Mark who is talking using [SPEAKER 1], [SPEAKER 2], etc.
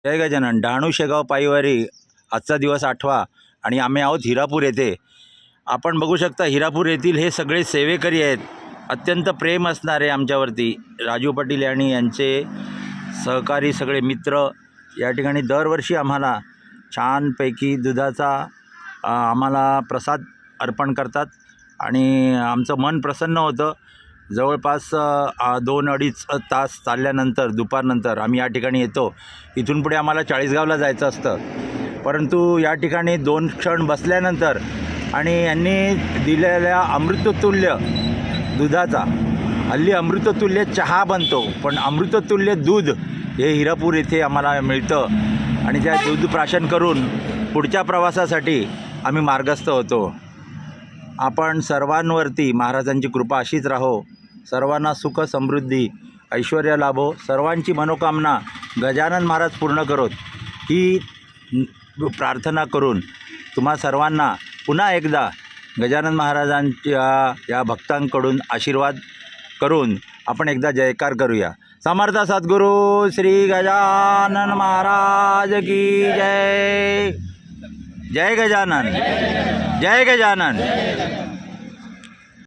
[SPEAKER 1] जय गजानन. डहाणू शेगाव पायीवारी आजचा दिवस 8वा आणि आम्ही आहोत हिरापूर येथे. आपण बघू शकता हिरापूर येथील हे सगळे सेवेकरी आहेत. अत्यंत प्रेम असणारे आमच्यावरती राजू पाटील आणि यांचे सहकारी सगळे मित्र या ठिकाणी दरवर्षी आम्हाला छानपैकी दुधाचा आम्हाला प्रसाद अर्पण करतात आणि आमचं मन प्रसन्न होतं. जवळपास 2-2.5 तास चालल्यानंतर दुपारनंतर आम्ही या ठिकाणी येतो. इथून पुढे आम्हाला चाळीसगावला जायचं असतं, परंतु या ठिकाणी 2 क्षण बसल्यानंतर आणि यांनी दिलेल्या अमृततुल्य दुधाचा, हल्ली अमृततुल्य चहा बनतो पण अमृततुल्य दूध हे हिरापूर येथे आम्हाला मिळतं आणि त्या दूध प्राशन करून पुढच्या प्रवासासाठी आम्ही मार्गस्थ होतो. आपण सर्वांवरती महाराजांची कृपा अशीच राहो, सर्वांना सुख समृद्धी ऐश्वर्य लाभो, सर्वांची मनोकामना गजानन महाराज पूर्ण करोत ही प्रार्थना करून तुम्हा सर्वांना पुन्हा एकदा गजानन महाराजांच्या या भक्तांकडून आशीर्वाद करून आपण एकदा जयकार करूया. समर्थ सद्गुरू श्री गजानन महाराज की जय. जय गजानन. जय गजानन.